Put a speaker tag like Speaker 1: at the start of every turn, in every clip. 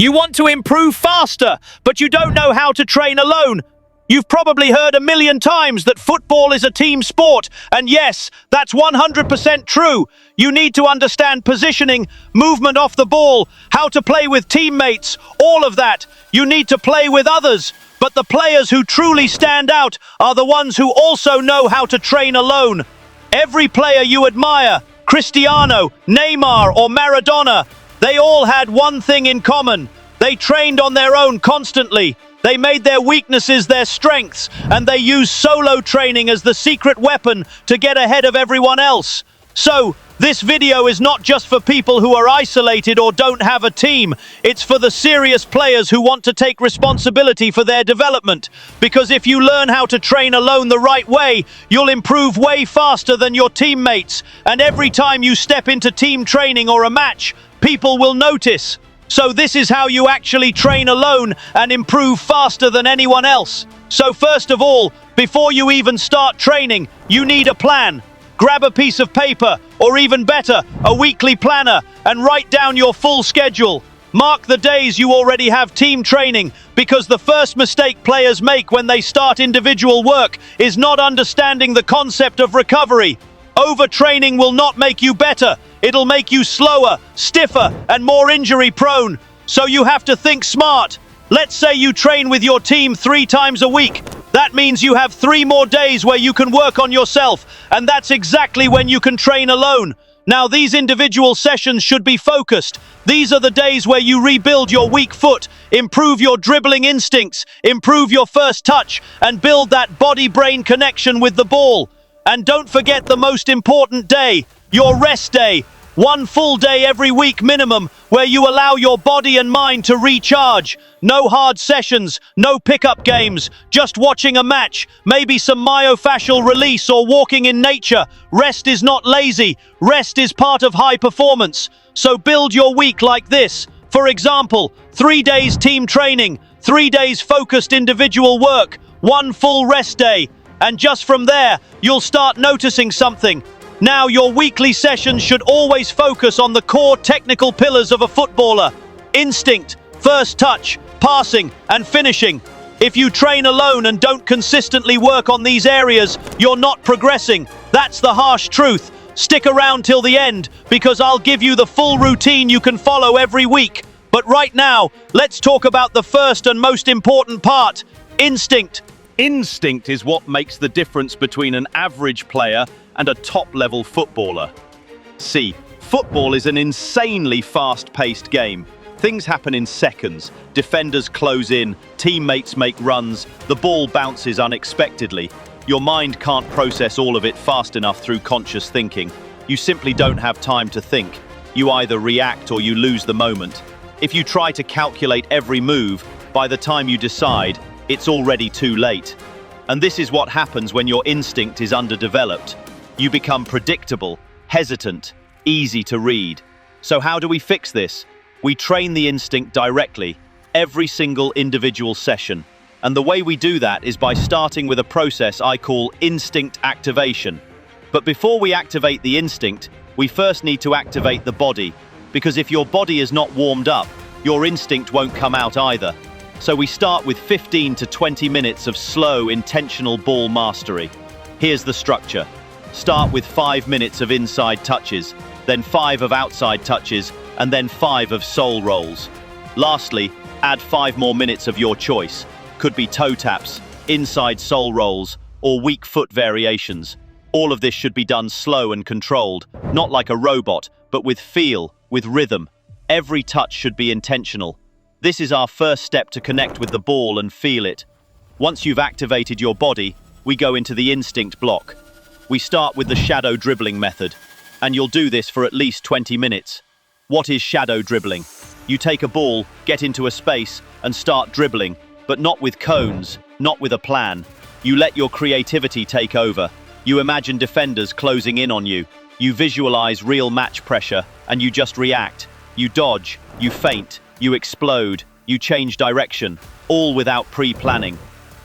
Speaker 1: You want to improve faster, but you don't know how to train alone. You've probably heard a million times that football is a team sport, and yes, that's 100% true. You need to understand positioning, movement off the ball, how to play with teammates, all of that. You need to play with others, but the players who truly stand out are the ones who also know how to train alone. Every player you admire, Cristiano, Neymar, or Maradona, they all had one thing in common. They trained on their own constantly. They made their weaknesses their strengths, and they used solo training as the secret weapon to get ahead of everyone else. So, this video is not just for people who are isolated or don't have a team. It's for the serious players who want to take responsibility for their development. Because if you learn how to train alone the right way, you'll improve way faster than your teammates. And every time you step into team training or a match, people will notice. So this is how you actually train alone and improve faster than anyone else. So first of all, before you even start training, you need a plan. Grab a piece of paper, or even better, a weekly planner, and write down your full schedule. Mark the days you already have team training, because the first mistake players make when they start individual work is not understanding the concept of recovery. Overtraining will not make you better. It'll make you slower, stiffer, and more injury-prone. So you have to think smart. Let's say you train with your team 3 times a week. That means you have 3 more days where you can work on yourself, and that's exactly when you can train alone. Now, these individual sessions should be focused. These are the days where you rebuild your weak foot, improve your dribbling instincts, improve your first touch, and build that body-brain connection with the ball. And don't forget the most important day, your rest day. 1 full day every week minimum, where you allow your body and mind to recharge. No hard sessions, no pickup games, just watching a match, maybe some myofascial release or walking in nature. Rest is not lazy, rest is part of high performance. So build your week like this. For example, 3 days team training, 3 days focused individual work, 1 full rest day. And just from there, you'll start noticing something. Now, your weekly sessions should always focus on the core technical pillars of a footballer. Instinct, first touch, passing, and finishing. If you train alone and don't consistently work on these areas, you're not progressing. That's the harsh truth. Stick around till the end, because I'll give you the full routine you can follow every week. But right now, let's talk about the first and most important part, instinct. Instinct is what makes the difference between an average player and a top-level footballer. See, football is an insanely fast-paced game. Things happen in seconds. Defenders close in, teammates make runs, the ball bounces unexpectedly. Your mind can't process all of it fast enough through conscious thinking. You simply don't have time to think. You either react or you lose the moment. If you try to calculate every move, by the time you decide, it's already too late. And this is what happens when your instinct is underdeveloped. You become predictable, hesitant, easy to read. So how do we fix this? We train the instinct directly, every single individual session. And the way we do that is by starting with a process I call instinct activation. But before we activate the instinct, we first need to activate the body. Because if your body is not warmed up, your instinct won't come out either. So we start with 15 to 20 minutes of slow, intentional ball mastery. Here's the structure. Start with 5 minutes of inside touches, then 5 of outside touches, and then 5 of sole rolls. Lastly, add 5 more minutes of your choice. Could be toe taps, inside sole rolls, or weak foot variations. All of this should be done slow and controlled, not like a robot, but with feel, with rhythm. Every touch should be intentional. This is our first step to connect with the ball and feel it. Once you've activated your body, we go into the instinct block. We start with the shadow dribbling method, and you'll do this for at least 20 minutes. What is shadow dribbling? You take a ball, get into a space, and start dribbling, but not with cones, not with a plan. You let your creativity take over. You imagine defenders closing in on you. You visualize real match pressure, and you just react. You dodge, you feint, you explode, you change direction, all without pre-planning.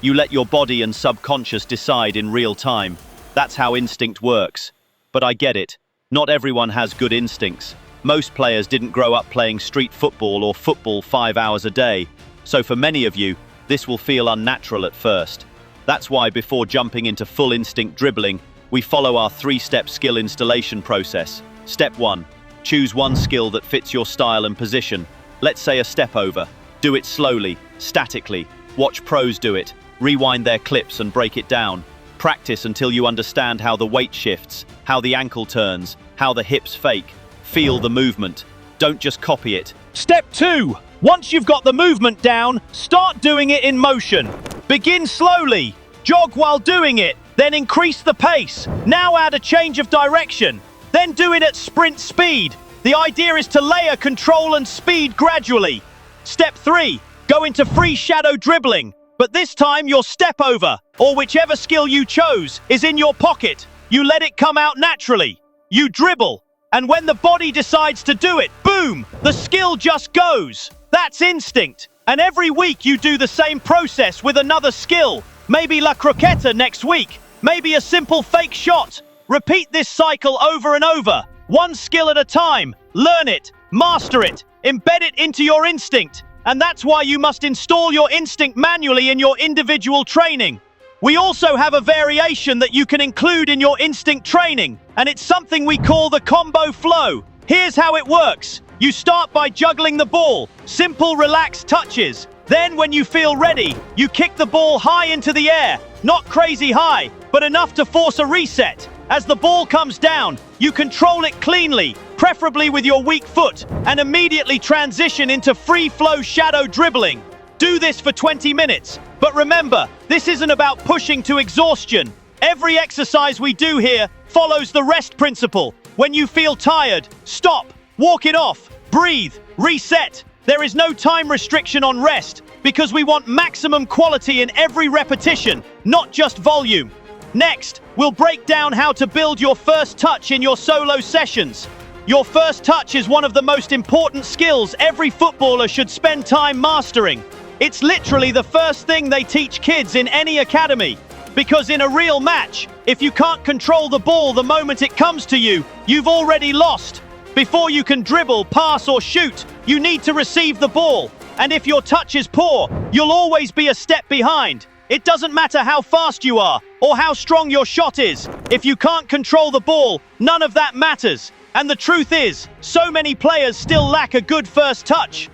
Speaker 1: You let your body and subconscious decide in real time. That's how instinct works. But I get it. Not everyone has good instincts. Most players didn't grow up playing street football or football 5 hours a day, so for many of you, this will feel unnatural at first. That's why before jumping into full instinct dribbling, we follow our 3-step skill installation process. Step 1. Choose one skill that fits your style and position. Let's say a step over. Do it slowly, statically. Watch pros do it. Rewind their clips and break it down. Practice until you understand how the weight shifts, how the ankle turns, how the hips fake. Feel the movement. Don't just copy it. Step 2. Once you've got the movement down, start doing it in motion. Begin slowly. Jog while doing it, then increase the pace. Now add a change of direction. Then do it at sprint speed. The idea is to layer control and speed gradually. Step 3. Go into free shadow dribbling. But this time your step over, or whichever skill you chose, is in your pocket. You let it come out naturally. You dribble. And when the body decides to do it, boom, the skill just goes. That's instinct. And every week you do the same process with another skill. Maybe La Croqueta next week. Maybe a simple fake shot. Repeat this cycle over and over. One skill at a time. Learn it, master it, embed it into your instinct. And that's why you must install your instinct manually in your individual training. We also have a variation that you can include in your instinct training, and it's something we call the combo flow. Here's how it works. You start by juggling the ball, simple relaxed touches. Then when you feel ready, you kick the ball high into the air, not crazy high, but enough to force a reset. As the ball comes down, you control it cleanly, preferably with your weak foot, and immediately transition into free flow shadow dribbling. Do this for 20 minutes. But remember, this isn't about pushing to exhaustion. Every exercise we do here follows the rest principle. When you feel tired, stop, walk it off, breathe, reset. There is no time restriction on rest because we want maximum quality in every repetition, not just volume. Next, we'll break down how to build your first touch in your solo sessions. Your first touch is one of the most important skills every footballer should spend time mastering. It's literally the first thing they teach kids in any academy. Because in a real match, if you can't control the ball the moment it comes to you, you've already lost. Before you can dribble, pass or shoot, you need to receive the ball. And if your touch is poor, you'll always be a step behind. It doesn't matter how fast you are or how strong your shot is. If you can't control the ball, none of that matters. And the truth is, so many players still lack a good first touch.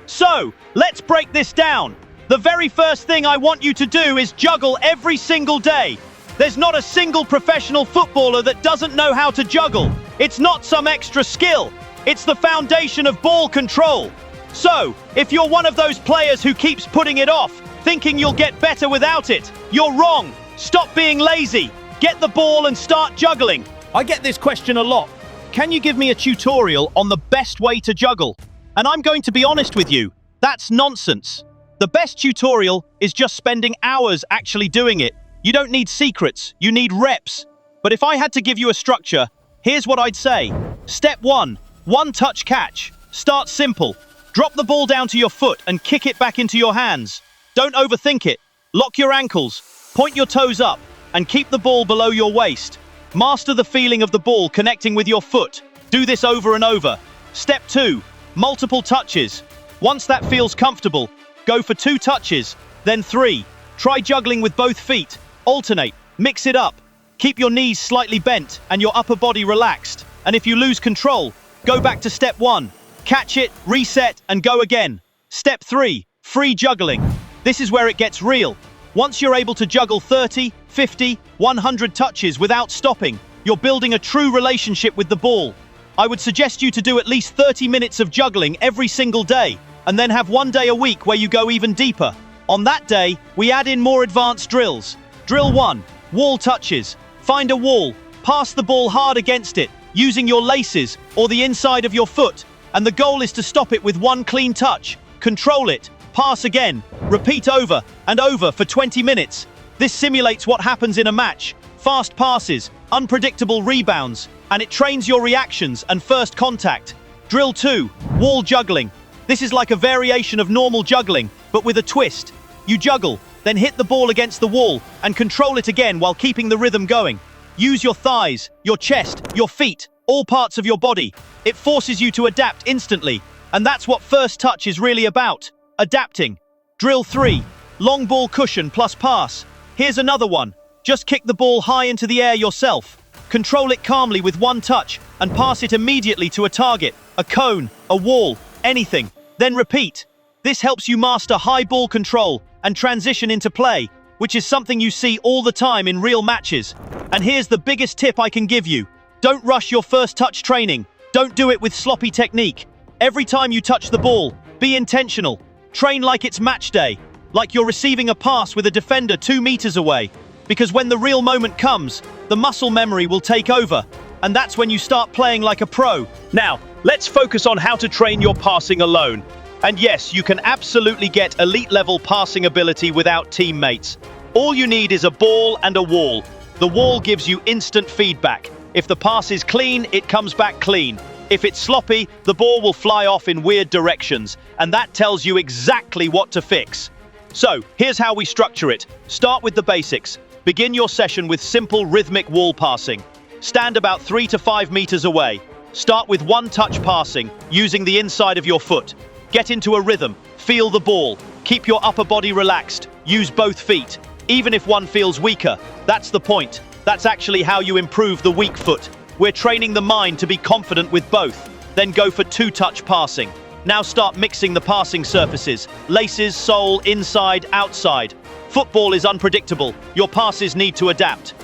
Speaker 1: So, let's break this down. The very first thing I want you to do is juggle every single day. There's not a single professional footballer that doesn't know how to juggle. It's not some extra skill. It's the foundation of ball control. So, if you're one of those players who keeps putting it off, thinking you'll get better without it, you're wrong. Stop being lazy. Get the ball and start juggling. I get this question a lot. Can you give me a tutorial on the best way to juggle? And I'm going to be honest with you, that's nonsense. The best tutorial is just spending hours actually doing it. You don't need secrets, you need reps. But if I had to give you a structure, here's what I'd say. Step 1, one touch catch. Start simple. Drop the ball down to your foot and kick it back into your hands. Don't overthink it. Lock your ankles, point your toes up, and keep the ball below your waist. Master the feeling of the ball connecting with your foot. Do this over and over. Step 2, multiple touches. Once that feels comfortable, go for 2 touches, then 3. Try juggling with both feet. Alternate, mix it up. Keep your knees slightly bent and your upper body relaxed. And if you lose control, go back to step 1. Catch it, reset, and go again. Step 3, free juggling. This is where it gets real. Once you're able to juggle 30, 50, 100 touches without stopping, you're building a true relationship with the ball. I would suggest you to do at least 30 minutes of juggling every single day, and then have one day a week where you go even deeper. On that day, we add in more advanced drills. Drill 1, wall touches. Find a wall, pass the ball hard against it, using your laces or the inside of your foot, and the goal is to stop it with one clean touch. Control it, pass again, repeat over and over for 20 minutes. This simulates what happens in a match. Fast passes, unpredictable rebounds, and it trains your reactions and first contact. Drill 2, wall juggling. This is like a variation of normal juggling, but with a twist. You juggle, then hit the ball against the wall and control it again while keeping the rhythm going. Use your thighs, your chest, your feet. all parts of your body. It forces you to adapt instantly. And that's what first touch is really about. Adapting. Drill 3. Long ball cushion plus pass. Here's another one. Just kick the ball high into the air yourself. Control it calmly with one touch and pass it immediately to a target, a cone, a wall, anything. Then repeat. This helps you master high ball control and transition into play, which is something you see all the time in real matches. And here's the biggest tip I can give you. Don't rush your first touch training. Don't do it with sloppy technique. Every time you touch the ball, be intentional. Train like it's match day, like you're receiving a pass with a defender 2 meters away. Because when the real moment comes, the muscle memory will take over. And that's when you start playing like a pro. Now, let's focus on how to train your passing alone. And yes, you can absolutely get elite level passing ability without teammates. All you need is a ball and a wall. The wall gives you instant feedback. If the pass is clean, it comes back clean. If it's sloppy, the ball will fly off in weird directions, and that tells you exactly what to fix. So, here's how we structure it. Start with the basics. Begin your session with simple rhythmic wall passing. Stand about 3 to 5 meters away. Start with one-touch passing, using the inside of your foot. Get into a rhythm. Feel the ball. Keep your upper body relaxed. Use both feet. Even if one feels weaker, that's the point. That's actually how you improve the weak foot. We're training the mind to be confident with both. Then go for 2-touch passing. Now start mixing the passing surfaces. Laces, sole, inside, outside. Football is unpredictable. Your passes need to adapt.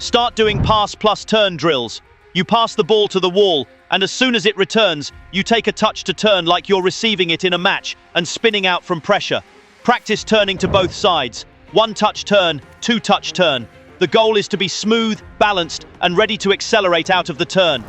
Speaker 1: Start doing pass plus turn drills. You pass the ball to the wall, and as soon as it returns, you take a touch to turn like you're receiving it in a match and spinning out from pressure. Practice turning to both sides. 1-touch turn, 2-touch turn. The goal is to be smooth, balanced, and ready to accelerate out of the turn.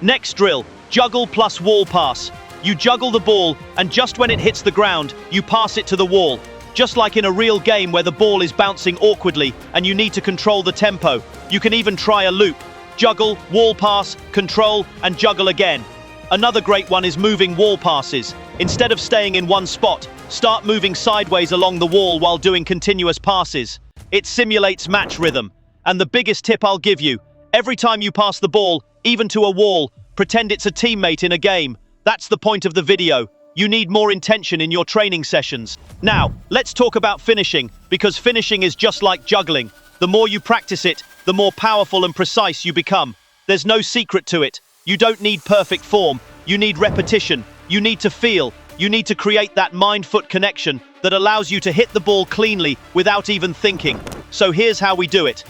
Speaker 1: Next drill, juggle plus wall pass. You juggle the ball, and just when it hits the ground, you pass it to the wall. Just like in a real game where the ball is bouncing awkwardly and you need to control the tempo. You can even try a loop. Juggle, wall pass, control, and juggle again. Another great one is moving wall passes. Instead of staying in one spot, start moving sideways along the wall while doing continuous passes. It simulates match rhythm. And the biggest tip I'll give you, every time you pass the ball, even to a wall, pretend it's a teammate in a game. That's the point of the video. You need more intention in your training sessions. Now, let's talk about finishing, because finishing is just like juggling. The more you practice it, the more powerful and precise you become. There's no secret to it. You don't need perfect form. You need repetition. You need to feel. You need to create that mind-foot connection that allows you to hit the ball cleanly without even thinking. So here's how we do it.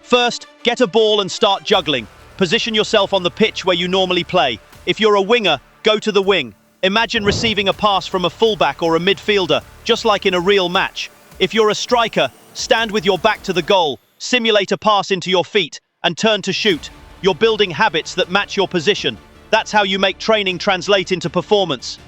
Speaker 1: First, get a ball and start juggling. Position yourself on the pitch where you normally play. If you're a winger, go to the wing. Imagine receiving a pass from a fullback or a midfielder, just like in a real match. If you're a striker, stand with your back to the goal, simulate a pass into your feet, and turn to shoot. You're building habits that match your position. That's how you make training translate into performance.